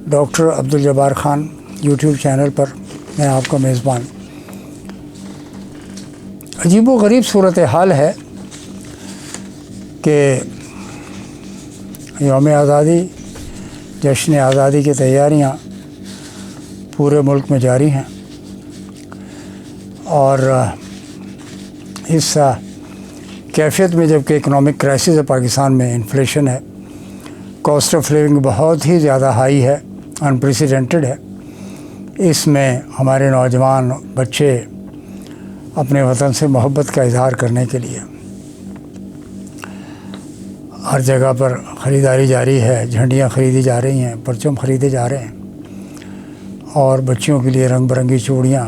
Doctor Abdul Jabbar Khan YouTube channel پر میں آپ کا میزبان۔ عجیب و غریب صورتحال ہے کہ یوم آزادی، جشن آزادی کی تیاریاں پورے ملک میں جاری ہیں، اور اس کیفیت میں جب کہ اکنامک کرائسس ہے پاکستان میں، انفلیشن ہے، کاسٹ آف لیونگ بہت ہی زیادہ ہائی ہے، انپریسیڈنٹڈ ہے، اس میں ہمارے نوجوان بچے اپنے وطن سے محبت کا اظہار کرنے کے لیے ہر جگہ پر خریداری جاری ہے، جھنڈیاں خریدی جا رہی ہیں، پرچم خریدے جا رہے ہیں، اور بچیوں کے لیے رنگ برنگی چوڑیاں،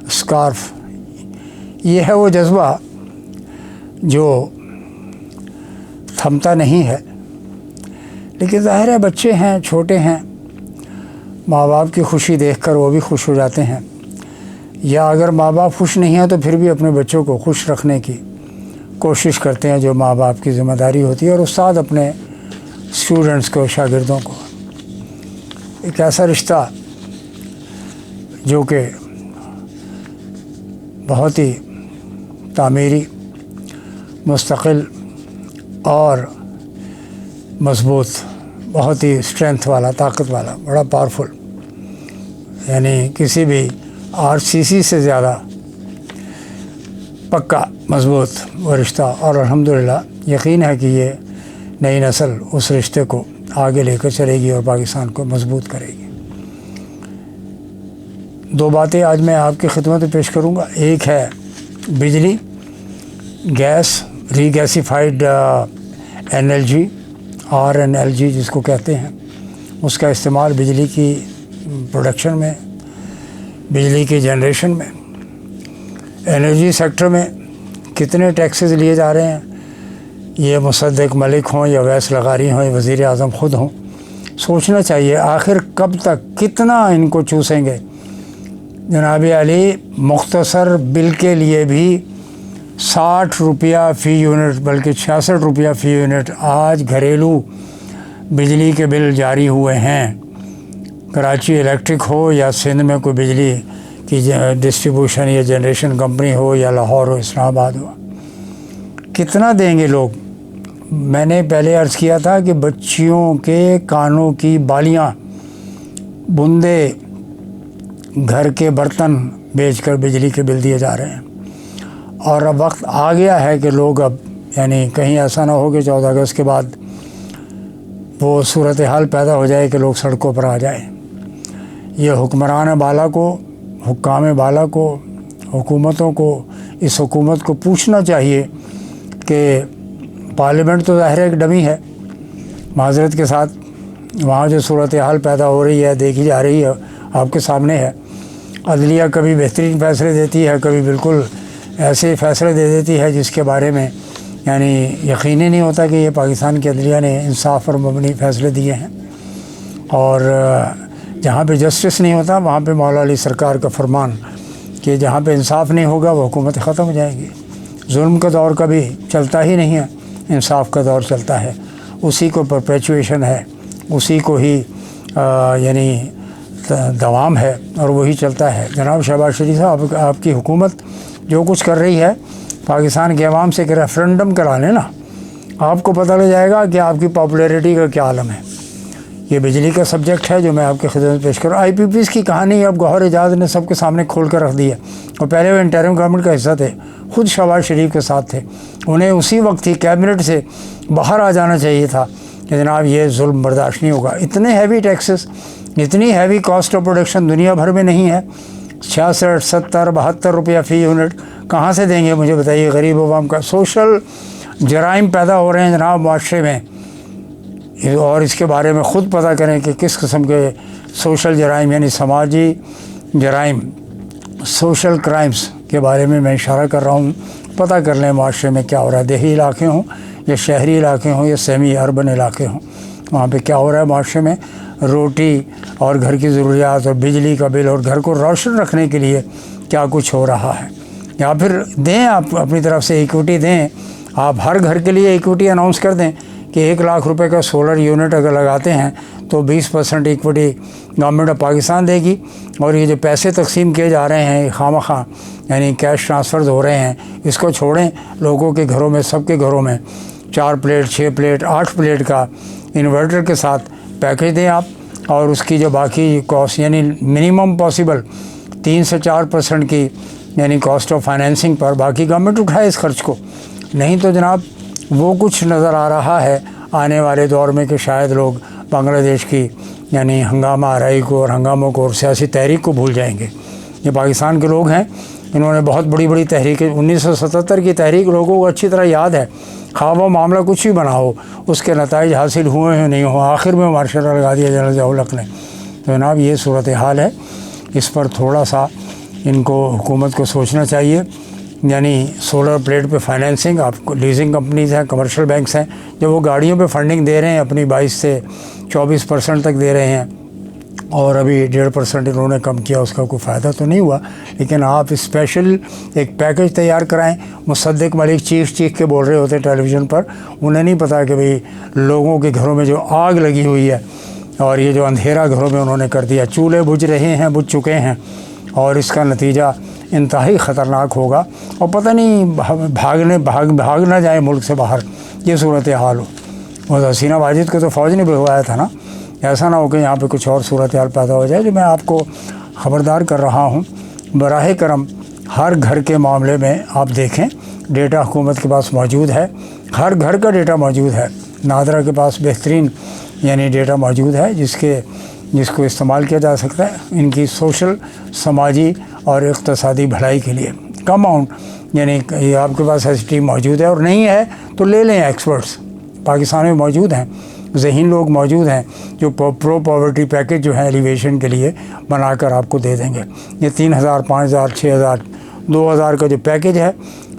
اسکارف، یہ ہے وہ جذبہ جو تھمتا نہیں ہے۔ لیکن ظاہر ہے بچے ہیں، چھوٹے ہیں، ماں باپ کی خوشی دیکھ کر وہ بھی خوش ہو جاتے ہیں، یا اگر ماں باپ خوش نہیں ہیں تو پھر بھی اپنے بچوں کو خوش رکھنے کی کوشش کرتے ہیں، جو ماں باپ کی ذمہ داری ہوتی ہے، اور استاد اپنے اسٹوڈنٹس کو، شاگردوں کو۔ ایک ایسا رشتہ جو کہ بہت ہی تعمیری، مستقل اور مضبوط، بہت ہی اسٹرینتھ والا، طاقت والا، بڑا پاورفل، یعنی کسی بھی RCC سے زیادہ پکا مضبوط وہ رشتہ، اور الحمدللہ یقین ہے کہ یہ نئی نسل اس رشتے کو آگے لے کر چلے گی اور پاکستان کو مضبوط کرے گی۔ دو باتیں آج میں آپ کی خدمت میں پیش کروں گا۔ ایک ہے بجلی، گیس، ری گیسیفائڈ NLG، RNLG جس کو کہتے ہیں، اس کا استعمال بجلی کی پروڈکشن میں، بجلی کی جنریشن میں، انرجی سیکٹر میں کتنے ٹیکسز لیے جا رہے ہیں۔ یہ مصدق ملک ہوں یا ویس لغاری ہوں یا وزیر اعظم خود ہوں، سوچنا چاہیے آخر کب تک کتنا ان کو چوسیں گے۔ جناب علی، مختصر بل کے لیے بھی 60 روپیہ فی یونٹ، بلکہ 66 روپیہ فی یونٹ آج گھریلو بجلی کے بل جاری ہوئے ہیں۔ کراچی الیکٹرک ہو یا سندھ میں کوئی بجلی کی ڈسٹریبیوشن یا جنریشن کمپنی ہو، یا لاہور ہو، اسلام آباد ہو، کتنا دیں گے لوگ؟ میں نے پہلے عرض کیا تھا کہ بچیوں کے کانوں کی بالیاں، بندے، گھر کے برتن بیچ کر بجلی کے بل دیے جا رہے ہیں، اور اب وقت آ گیا ہے کہ لوگ اب، یعنی کہیں ایسا نہ ہو کہ 14 اگست کے بعد وہ صورتحال پیدا ہو جائے کہ لوگ سڑکوں پر آ جائیں۔ یہ حکمران بالا کو، حکام بالا کو، حکومتوں کو، اس حکومت کو پوچھنا چاہیے کہ پارلیمنٹ تو ظاہر ایک ڈمی ہے، معذرت کے ساتھ، وہاں جو صورتحال پیدا ہو رہی ہے، دیکھی جا رہی ہے، آپ کے سامنے ہے۔ عدلیہ کبھی بہترین فیصلے دیتی ہے، کبھی بالکل ایسے فیصلے دے دیتی ہے جس کے بارے میں یعنی یقین ہی نہیں ہوتا کہ یہ پاکستان کی عدلیہ نے انصاف پر مبنی فیصلے دیے ہیں۔ اور جہاں پہ جسٹس نہیں ہوتا وہاں پہ مولا علی سرکار کا فرمان کہ جہاں پہ انصاف نہیں ہوگا وہ حکومت ختم ہو جائے گی۔ ظلم کا دور کبھی چلتا ہی نہیں ہے، انصاف کا دور چلتا ہے، اسی کو پرپیچویشن ہے، اسی کو ہی یعنی دوام ہے، اور وہی چلتا ہے۔ جناب شہباز شریف صاحب، آپ کی حکومت جو کچھ کر رہی ہے، پاکستان کے عوام سے کہ ریفرنڈم کرا لیں نا، آپ کو پتہ لگ جائے گا کہ آپ کی پاپولیرٹی کا کیا عالم ہے۔ یہ بجلی کا سبجیکٹ ہے جو میں آپ کی خدمت میں پیش کروں۔ IPPs کی کہانی اب گوہر اعجاز نے سب کے سامنے کھول کر رکھ دی ہے، اور پہلے وہ انٹرم گورنمنٹ کا حصہ تھے، خود شہباز شریف کے ساتھ تھے، انہیں اسی وقت ہی کیبنٹ سے باہر آ جانا چاہیے تھا کہ جناب یہ ظلم برداشت نہیں ہوگا۔ اتنے ہیوی ٹیکسز، اتنی ہیوی کاسٹ آف پروڈکشن دنیا بھر میں نہیں ہے۔ 66، 70، 72 روپیہ فی یونٹ کہاں سے دیں گے مجھے بتائیے؟ غریب عوام کا سوشل جرائم پیدا ہو رہے ہیں جناب معاشرے میں، اور اس کے بارے میں خود پتہ کریں کہ کس قسم کے سوشل جرائم، یعنی سماجی جرائم، سوشل کرائمز کے بارے میں اشارہ کر رہا ہوں۔ پتہ کر لیں معاشرے میں کیا ہو رہا ہے، دیہی علاقے ہوں یا شہری علاقے ہوں یا سیمی اربن علاقے ہوں، وہاں پہ کیا ہو رہا ہے معاشرے میں۔ روٹی اور گھر کی ضروریات اور بجلی کا بل اور گھر کو روشن رکھنے کے لیے کیا کچھ ہو رہا ہے، یا پھر دیں آپ اپنی طرف سے ایکوٹی دیں، آپ ہر گھر کے لیے ایکوٹی اناؤنس کر دیں کہ کہ 1 لاکھ روپے کا سولر یونٹ اگر لگاتے ہیں تو 20% ایکوٹی گورنمنٹ آف پاکستان دے گی، اور یہ جو پیسے تقسیم کیے جا رہے ہیں خواہ مخواہ، یعنی کیش ٹرانسفرز ہو رہے ہیں، اس کو چھوڑیں۔ لوگوں کے گھروں میں، سب کے گھروں میں 4 پلیٹ 6 پلیٹ 8 پلیٹ کا انورٹر کے ساتھ پیکج دیں آپ، اور اس کی جو باقی کاسٹ یعنی منیمم پاسبل 3 سے 4% کی یعنی کاسٹ آف فائنینسنگ پر، باقی گورنمنٹ اٹھائے اس خرچ کو۔ نہیں تو جناب وہ کچھ نظر آ رہا ہے آنے والے دور میں کہ شاید لوگ بنگلہ دیش کی یعنی ہنگامہ آرائی کو اور ہنگاموں کو اور سیاسی تحریک کو بھول جائیں گے۔ یہ پاکستان کے لوگ ہیں، انہوں نے بہت بڑی بڑی تحریکیں، 1977 کی تحریک لوگوں کو اچھی طرح یاد ہے، خواہ وہ معاملہ کچھ بھی بنا ہو، اس کے نتائج حاصل ہوئے ہیں نہیں ہوں، آخر میں مارشل لا لگا دیا جنرل ضیاء الحق نے۔ تو جناب یہ صورتحال ہے، اس پر تھوڑا سا ان کو حکومت کو سوچنا چاہیے۔ یعنی سولر پلیٹ پہ فائنینسنگ، آپ کو لیزنگ کمپنیز ہیں، کمرشل بینکس ہیں، جو وہ گاڑیوں پہ فنڈنگ دے رہے ہیں اپنی 22 سے 24% تک دے رہے ہیں، اور ابھی 1.5% انہوں نے کم کیا، اس کا کوئی فائدہ تو نہیں ہوا۔ لیکن آپ اسپیشل ایک پیکج تیار کرائیں۔ مصدق ملک چیخ کے بول رہے ہوتے ہیں ٹیلی ویژن پر، انہیں نہیں پتہ کہ بھئی لوگوں کے گھروں میں جو آگ لگی ہوئی ہے اور یہ جو اندھیرا گھروں میں انہوں نے کر دیا، چولہے بجھ رہے ہیں، بجھ چکے ہیں، اور اس کا نتیجہ انتہائی خطرناک ہوگا، اور پتہ نہیں بھاگ نہ جائیں ملک سے باہر، یہ صورتحال ہو۔ اور حسینہ واجد کو تو فوج نے بھگوایا تھا نا، ایسا نہ ہو کہ یہاں پہ کچھ اور صورتحال پیدا ہو جائے۔ جو میں آپ کو خبردار کر رہا ہوں، براہ کرم ہر گھر کے معاملے میں آپ دیکھیں، ڈیٹا حکومت کے پاس موجود ہے، ہر گھر کا ڈیٹا موجود ہے۔ نادرہ کے پاس بہترین یعنی ڈیٹا موجود ہے جس کو استعمال کیا جا سکتا ہے ان کی سوشل، سماجی اور اقتصادی بھلائی کے لیے۔ کم اماؤنٹ یعنی یہ آپ کے پاس ایسی ٹیم موجود ہے، اور نہیں ہے تو لے لیں، ایکسپرٹس پاکستان میں موجود ہیں، ذہین لوگ موجود ہیں جو پرو پاورٹی پیکج جو ہے ایلیویشن کے لیے بنا کر آپ کو دے دیں گے۔ یہ 3000 5000 6000 2000 کا جو پیکج ہے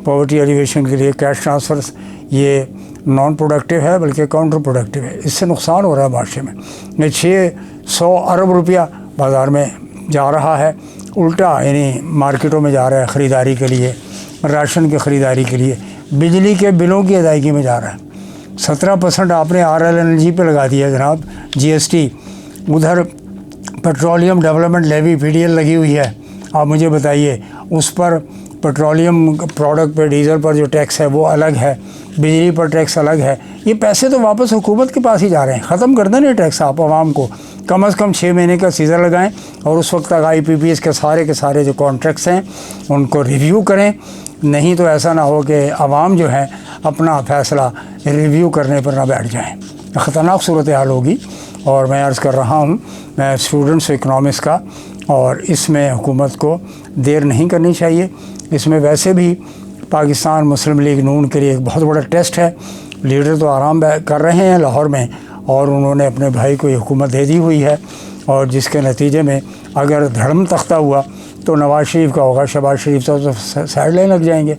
پاورٹی ایلیویشن کے لیے کیش ٹرانسفرز، یہ نان پروڈکٹیو ہے بلکہ کاؤنٹر پروڈکٹیو ہے، اس سے نقصان ہو رہا ہے معاشرے میں۔ یہ 600 ارب روپیہ بازار میں جا رہا ہے الٹا، یعنی مارکیٹوں میں جا رہا ہے خریداری کے لیے، راشن کی خریداری کے لیے، بجلی کے بلوں کی ادائیگی میں جا رہا ہے۔ 17% آپ نے RLNG پہ لگا دیا جناب، GST۔ ادھر پیٹرولیم ڈیولپمنٹ لیوی PDL لگی ہوئی ہے، آپ مجھے بتائیے اس پر پیٹرولیم پروڈکٹ پہ، ڈیزل پر جو ٹیکس ہے وہ الگ ہے، بجلی پر ٹیکس الگ ہے۔ یہ پیسے تو واپس حکومت کے پاس ہی جا رہے ہیں، ختم کر دیں نا ٹیکس آپ عوام کو، کم از کم 6 مہینے کا سیزر لگائیں، اور اس وقت تک IPPS کے سارے جو کانٹریکٹس ہیں ان کو ریویو کریں۔ نہیں تو ایسا نہ ہو کہ عوام جو ہے اپنا فیصلہ ریویو کرنے پر نہ بیٹھ جائیں، خطرناک صورتحال ہوگی۔ اور میں عرض کر رہا ہوں، میں اسٹوڈنٹس اکنامکس کا، اور اس میں حکومت کو دیر نہیں کرنی چاہیے۔ اس میں ویسے بھی پاکستان مسلم لیگ نون کے لیے ایک بہت بڑا ٹیسٹ ہے۔ لیڈر تو آرام کر رہے ہیں لاہور میں، اور انہوں نے اپنے بھائی کو یہ حکومت دے دی ہوئی ہے، اور جس کے نتیجے میں اگر دھڑم تختہ ہوا تو نواز شریف کا ہوگا، شہباز شریف تو سائڈ لائن لگ جائیں گے،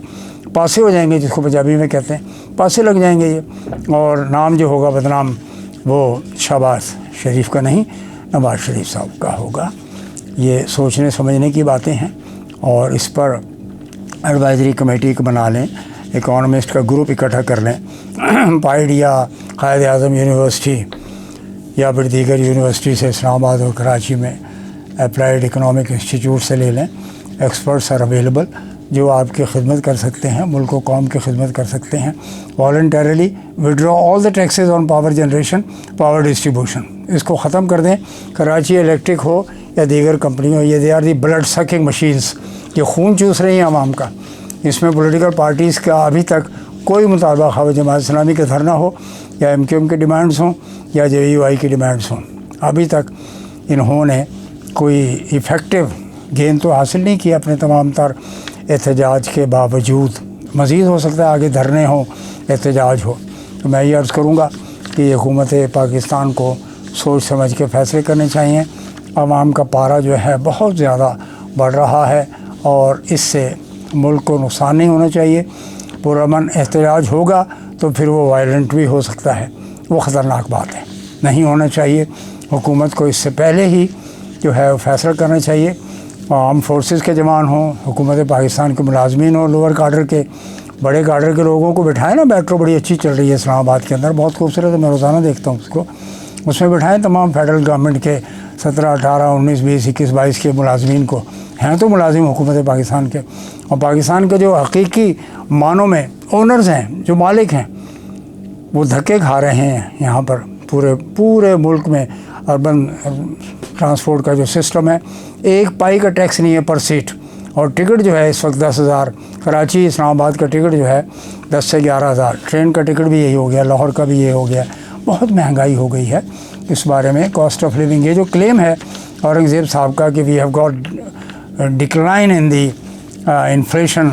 پاسے ہو جائیں گے، جس کو پنجابی میں کہتے ہیں، پاسے لگ جائیں گے یہ، اور نام جو ہوگا بدنام وہ شہباز شریف کا نہیں، نواز شریف صاحب کا ہوگا۔ یہ سوچنے سمجھنے کی باتیں ہیں، اور اس پر ایڈوائزری کمیٹی ایک بنا لیں، اکانومسٹ کا گروپ اکٹھا کر لیں، پائیڈ یا قائد اعظم یونیورسٹی یا پھر دیگر یونیورسٹی سے، اسلام آباد اور کراچی میں اپلائیڈ اکنامک انسٹیٹیوٹ سے لے لیں، ایکسپرٹس آر اویلیبل جو آپ کی خدمت کر سکتے ہیں، ملک و قوم کی خدمت کر سکتے ہیں۔ Voluntarily withdraw all the taxes on power generation, power distribution, اس کو ختم کر دیں۔ کراچی الیکٹرک ہو یا دیگر کمپنی ہو، یہ they are the blood sucking machines, یہ خون چوس رہی ہیں عوام کا۔ اس میں پولیٹیکل پارٹیز کا ابھی تک کوئی مطالبہ، خواہ جماعت اسلامی کا دھرنا ہو یا MQM کی ڈیمانڈس ہوں یا JUI کی ڈیمانڈس ہوں، ابھی تک انہوں نے کوئی ایفیکٹو گین تو حاصل نہیں کیا اپنے تمام تر احتجاج کے باوجود۔ مزید ہو سکتا ہے آگے دھرنے ہوں، احتجاج ہو۔ تو میں یہ عرض کروں گا کہ یہ حکومت پاکستان کو سوچ سمجھ کے فیصلے کرنے چاہیے۔ عوام کا پارا جو ہے بہت زیادہ بڑھ رہا ہے، اور اس سے ملک کو نقصان نہیں ہونا چاہیے۔ پرامن احتجاج ہوگا تو پھر وہ وائلنٹ بھی ہو سکتا ہے، وہ خطرناک بات ہے، نہیں ہونا چاہیے۔ حکومت کو اس سے پہلے ہی جو ہے وہ فیصلہ کرنا چاہیے۔ آرم فورسز کے جوان ہوں، حکومت پاکستان کے ملازمین ہوں، لوور کاڈر کے بڑے کاڈر کے لوگوں کو بٹھائیں نا، میٹرو بڑی اچھی چل رہی ہے اسلام آباد کے اندر، بہت خوبصورت ہے، میں روزانہ دیکھتا ہوں اس کو، اس میں بٹھائیں تمام فیڈرل گورنمنٹ کے 17 18 19 20 21 22 کے ملازمین کو، ہیں تو ملازم حکومت پاکستان کے، اور پاکستان کے جو حقیقی معنوں میں اونرز ہیں، جو مالک ہیں، وہ دھکے کھا رہے ہیں یہاں پر پورے ملک میں۔ اربن ٹرانسپورٹ کا جو سسٹم ہے، 1 پائی کا ٹیکس نہیں ہے پر سیٹ، اور ٹکٹ جو ہے اس وقت 10,000، کراچی اسلام آباد کا ٹکٹ جو ہے 10 سے 11,000، ٹرین کا ٹکٹ بھی یہی ہو گیا، لاہور کا بھی یہ ہو گیا، بہت مہنگائی ہو گئی ہے۔ اس بارے میں کاسٹ آف لیونگ، یہ جو کلیم ہے اورنگزیب صاحب کا کہ we have got decline in the inflation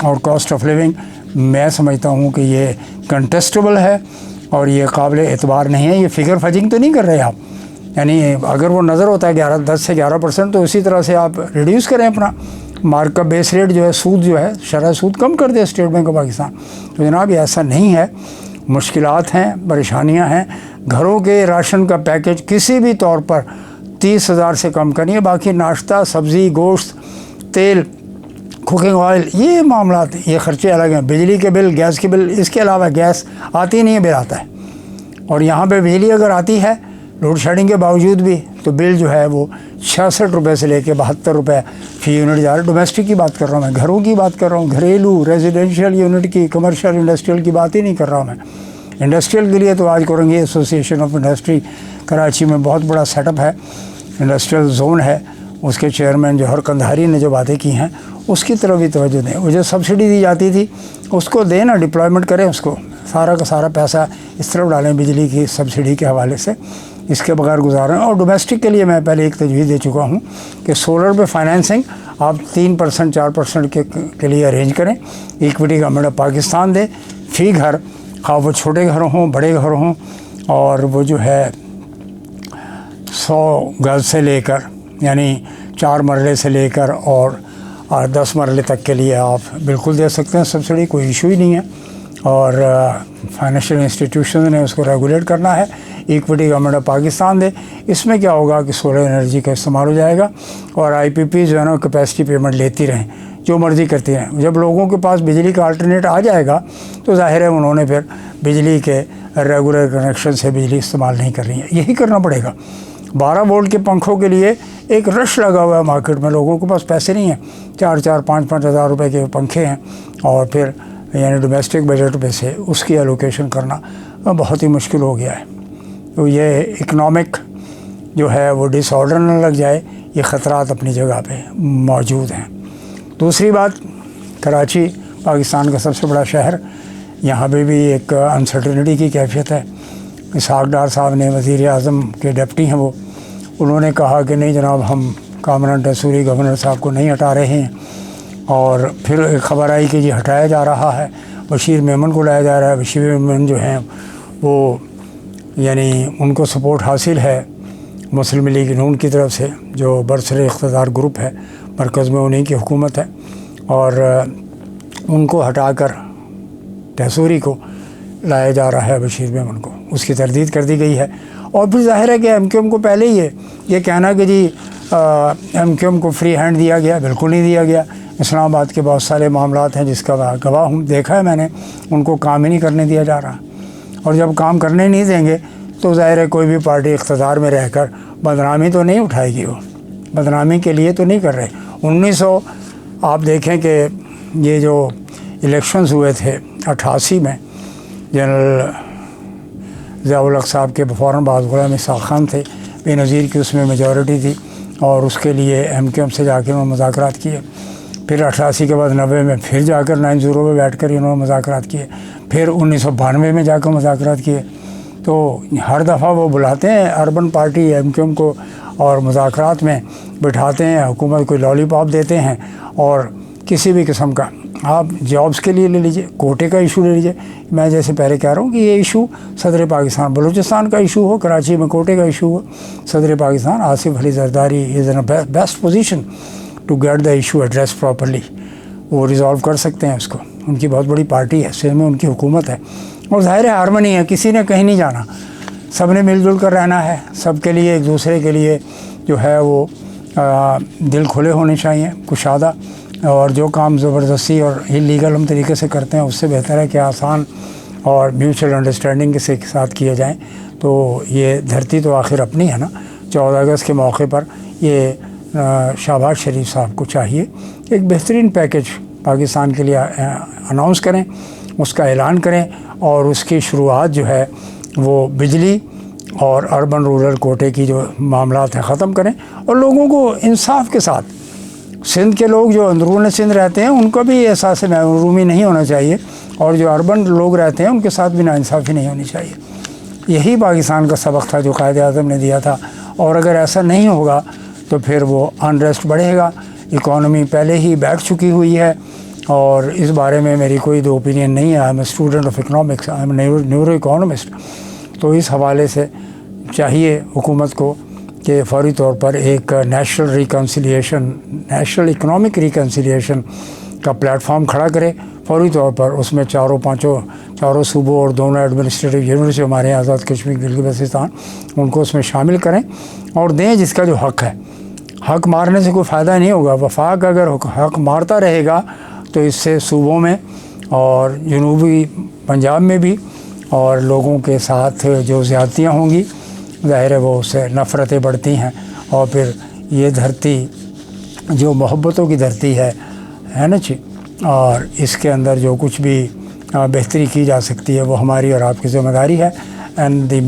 اور کاسٹ آف لیونگ، میں سمجھتا ہوں کہ یہ کنٹیسٹیبل ہے اور یہ قابل اعتبار نہیں ہے۔ یہ فگر فجنگ تو نہیں کر رہے آپ، یعنی اگر وہ نظر ہوتا ہے 10 سے 11%، تو اسی طرح سے آپ ریڈیوس کریں اپنا مارک کا بیس ریٹ جو ہے، سود جو ہے، شرح سود کم کر دے اسٹیٹ بینک آف پاکستان۔ تو جناب یہ ایسا نہیں ہے، مشکلات ہیں، پریشانیاں ہیں۔ گھروں کے راشن کا پیکج کسی بھی طور پر 30,000 سے کم کا نہیں ہے، باقی ناشتہ، سبزی، گوشت، تیل، کوکنگ آئل، یہ معاملات، یہ خرچے الگ ہیں۔ بجلی کے بل، گیس کے بل، اس کے علاوہ گیس آتی نہیں ہے، بل آتا ہے، اور یہاں پہ بجلی اگر آتی ہے لوڈ شیڈنگ کے باوجود بھی، تو بل جو ہے وہ 66 روپے سے لے کے 72 روپے فی یونٹ جا رہا ہے۔ ڈومیسٹک کی بات کر رہا ہوں میں، گھروں کی بات کر رہا ہوں، گھریلو ریزیڈینشیل یونٹ کی، کمرشل انڈسٹریل کی بات ہی نہیں کر رہا ہوں میں۔ انڈسٹریل کے لیے تو آج Korangi association of industry Karachi میں بہت بڑا سیٹ اپ ہے، انڈسٹریل زون ہے، اس کے چیئرمین جوہر قندھاری نے جو باتیں کی ہیں اس کی طرف بھی توجہ دیں۔ وہ جو سبسڈی دی جاتی تھی اس کو دیں نا، ڈپلائمنٹ کریں اس کو، سارا کا سارا پیسہ اس طرف ڈالیں بجلی کی سبسڈی کے حوالے سے، اس کے بغیر گزاریں۔ اور ڈومیسٹک کے لیے میں پہلے ایک تجویز دے چکا ہوں کہ سولر پہ فائنینسنگ آپ 3% 4% کے لیے ارینج کریں، ایکوٹی گورنمنٹ آف پاکستان دے فی گھر، خواہ وہ چھوٹے گھر ہوں بڑے گھر ہوں، اور وہ جو ہے 100 گز سے لے کر، یعنی 4 مرلے سے لے کر اور 10 مرلے تک کے لیے آپ بالکل دے سکتے ہیں سبسڈی، کوئی ایشو ہی نہیں ہے۔ اور فائنینشیل انسٹیٹیوشن نے اس کو ریگولیٹ کرنا ہے، ایکوٹی گورنمنٹ آف پاکستان دے۔ اس میں کیا ہوگا کہ سولر انرجی کا استعمال ہو جائے گا، اور آئی پی پی جو ہے نا کیپیسٹی پیمنٹ لیتی رہیں، جو مرضی کرتی رہیں۔ جب لوگوں کے پاس بجلی کا آلٹرنیٹ آ جائے گا تو ظاہر ہے انہوں نے پھر بجلی کے ریگولر کنیکشن سے بجلی استعمال نہیں کرنی ہے، یہی کرنا پڑے گا۔ 12 وولٹ کے پنکھوں کے لیے ایک رش لگا ہوا ہے مارکیٹ میں، لوگوں کے پاس پیسے نہیں ہیں، 4-5 ہزار روپے کے پنکھے ہیں، اور پھر یعنی ڈومیسٹک بجٹ پہ سے اس کی الوکیشن کرنا بہت ہی مشکل ہو گیا ہے۔ تو یہ اکنامک جو ہے وہ ڈس آرڈر نہ لگ جائے، یہ خطرات اپنی جگہ پہ موجود ہیں۔ دوسری بات، کراچی پاکستان کا سب سے بڑا شہر، یہاں پہ بھی ایک انسرٹنٹی کی کیفیت ہے۔ اسحاق ڈار صاحب نے، وزیر اعظم کے ڈپٹی ہیں وہ، انہوں نے کہا کہ نہیں جناب ہم کامران ٹیسوری گورنر صاحب کو نہیں ہٹا رہے ہیں، اور پھر ایک خبر آئی کہ جی ہٹایا جا رہا ہے، بشیر میمن کو لایا جا رہا ہے۔ بشیر میمن جو ہیں وہ یعنی ان کو سپورٹ حاصل ہے مسلم لیگ نون کی طرف سے، جو برسر اقتدار گروپ ہے، مرکز میں انہیں کی حکومت ہے، اور ان کو ہٹا کر ٹیسوری کو لایا جا رہا ہے، بشیر میمن کو، اس کی تردید کر دی گئی ہے۔ اور پھر ظاہر ہے کہ ایم کیو ایم کو پہلے ہی یہ کہنا کہ جی ایم کیو ایم کو فری ہینڈ دیا گیا، بالکل نہیں دیا گیا۔ اسلام آباد کے بہت سارے معاملات ہیں جس کا گواہ ہوں، دیکھا ہے میں نے، ان کو کام ہی نہیں کرنے دیا جا رہا، اور جب کام کرنے نہیں دیں گے تو ظاہر ہے کوئی بھی پارٹی اقتدار میں رہ کر بدنامی تو نہیں اٹھائے گی، وہ بدنامی کے لیے تو نہیں کر رہے۔ 1900 آپ دیکھیں کہ یہ جو الیکشنز ہوئے تھے 88 میں، جنرل ضیاء الحق صاحب کے فوراً بعد غلام اسحاق خان تھے، بے نظیر کی اس میں میجورٹی تھی، اور اس کے لیے ایم کیو ایم سے جا کے انہوں نے مذاکرات کیے۔ پھر 88 کے بعد 90 میں پھر جا کر 90 میں بیٹھ کر انہوں نے مذاکرات کیے، پھر 1992 میں جا کر مذاکرات کیے۔ تو ہر دفعہ وہ بلاتے ہیں urban party M Q M کو، اور مذاکرات میں بٹھاتے ہیں، حکومت کو لالی پاپ دیتے ہیں، اور کسی بھی قسم کا آپ جابس کے لیے لے لیجئے، کوٹے کا ایشو لے لیجئے۔ میں جیسے پہلے کہہ رہا ہوں کہ یہ ایشو صدر پاکستان بلوچستان کا ایشو ہو، کراچی میں کوٹے کا ایشو ہو، صدر Pakistan Asif Ali Zardari is in best position to get the issue address properly, وہ ریزالو کر سکتے ہیں اس کو۔ ان کی بہت بڑی پارٹی ہے، سندھ میں ان کی حکومت ہے، اور ظاہر ہے ہارمنی ہے، کسی نے کہیں نہیں جانا، سب نے مل جل کر رہنا ہے، سب کے لیے ایک دوسرے کے لیے جو ہے وہ دل کھلے ہونے چاہیے، کشادہ اور جو کام زبردستی اور لیگل ہم طریقے سے کرتے ہیں اس سے بہتر ہے کہ آسان اور میوچل انڈرسٹینڈنگ کے ساتھ کیے جائیں. تو یہ دھرتی تو آخر اپنی ہے نا. 14 اگست کے موقع پر یہ شہباز شریف صاحب کو چاہیے ایک بہترین پیکج پاکستان کے لیے اناؤنس کریں, اس کا اعلان کریں, اور اس کی شروعات جو ہے وہ بجلی اور اربن رورل کوٹے کی جو معاملات ہیں ختم کریں, اور لوگوں کو انصاف کے ساتھ, سندھ کے لوگ جو اندرون سندھ رہتے ہیں ان کو بھی احساس محرومی نہیں ہونا چاہیے, اور جو اربن لوگ رہتے ہیں ان کے ساتھ بھی ناانصافی نہیں ہونی چاہیے. یہی پاکستان کا سبق تھا جو قائد اعظم نے دیا تھا, اور اگر ایسا نہیں ہوگا تو پھر وہ انریسٹ بڑھے گا. اکانومی پہلے ہی بیٹھ چکی ہوئی ہے, اور اس بارے میں میری کوئی دو اوپینین نہیں ہے. I am a student of economics, I am neuro economist. تو اس حوالے سے چاہیے حکومت کو کہ فوری طور پر ایک national reconciliation, national economic reconciliation کا پلیٹ فارم کھڑا کرے فوری طور پر. اس میں چاروں صوبوں اور دونوں ایڈمنسٹریٹو یونٹس جو ہمارے آزاد کشمیر گلگت بلتستان, ان کو اس میں شامل کریں اور دیں جس کا جو حق ہے. حق مارنے سے کوئی فائدہ نہیں ہوگا. وفاق اگر حق مارتا رہے گا تو اس سے صوبوں میں اور جنوبی پنجاب میں بھی اور لوگوں کے ساتھ جو زیادتیاں ہوں گی, ظاہر ہے وہ اس سے نفرتیں بڑھتی ہیں, اور پھر یہ دھرتی جو محبتوں کی دھرتی ہے نا جی, اور اس کے اندر جو کچھ بھی بہتری کی جا سکتی ہے وہ ہماری اور آپ کی ذمہ داری ہے. And the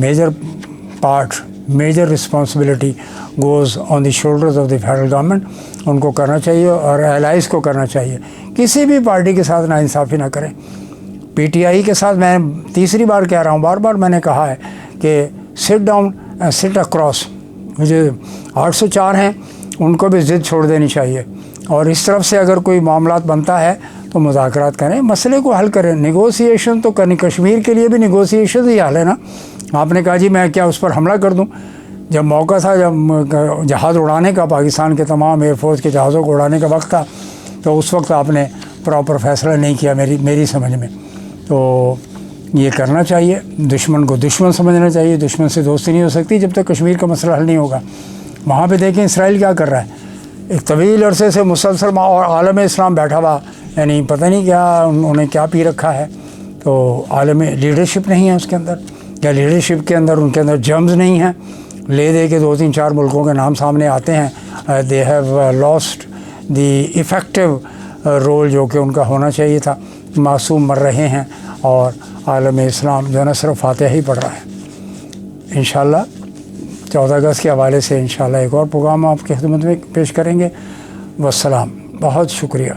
major responsibility goes on the shoulders of the federal government. ان کو کرنا چاہیے اور الائز کو کرنا چاہیے. کسی بھی پارٹی کے ساتھ ناانصافی نہ کریں. پی ٹی آئی کے ساتھ میں تیسری بار کہہ رہا ہوں, بار بار میں نے کہا ہے کہ سٹ ڈاؤن سٹ اکراس. مجھے 804 ہیں, ان کو بھی ضد چھوڑ دینی چاہیے, اور اس طرف سے اگر کوئی معاملات بنتا ہے تو مذاکرات کریں, مسئلے کو حل کریں. نیگوسیشن تو کرنی, کشمیر کے لیے بھی نیگوسیشن ہی حل ہے نا. آپ نے کہا جی میں کیا اس پر حملہ کر دوں. جب موقع تھا, جب جہاز اڑانے کا, پاکستان کے تمام ایئر فورس کے جہازوں کو اڑانے کا وقت تھا, تو اس وقت آپ نے پراپر فیصلہ نہیں کیا میری سمجھ میں. تو یہ کرنا چاہیے, دشمن کو دشمن سمجھنا چاہیے. دشمن سے دوستی نہیں ہو سکتی جب تک کشمیر کا مسئلہ حل نہیں ہوگا. وہاں پہ دیکھیں اسرائیل کیا کر رہا ہے, ایک طویل عرصے سے مسلسل, اور عالم اسلام بیٹھا ہوا, یعنی پتہ نہیں کیا انہیں کیا پی رکھا ہے. تو عالم لیڈرشپ نہیں ہے اس کے اندر, یا لیڈرشپ کے اندر ان کے اندر جرمز نہیں ہیں. لے دے کے 2-3-4 ملکوں کے نام سامنے آتے ہیں. They have lost the effective role جو کہ ان کا ہونا چاہیے تھا. معصوم مر رہے ہیں, اور عالم اسلام جو ہے نا صرف فاتحہ ہی پڑھ رہا ہے. انشاءاللہ 14 اگست کے حوالے سے انشاءاللہ ایک اور پروگرام آپ کی خدمت میں پیش کریں گے. والسلام, بہت شکریہ.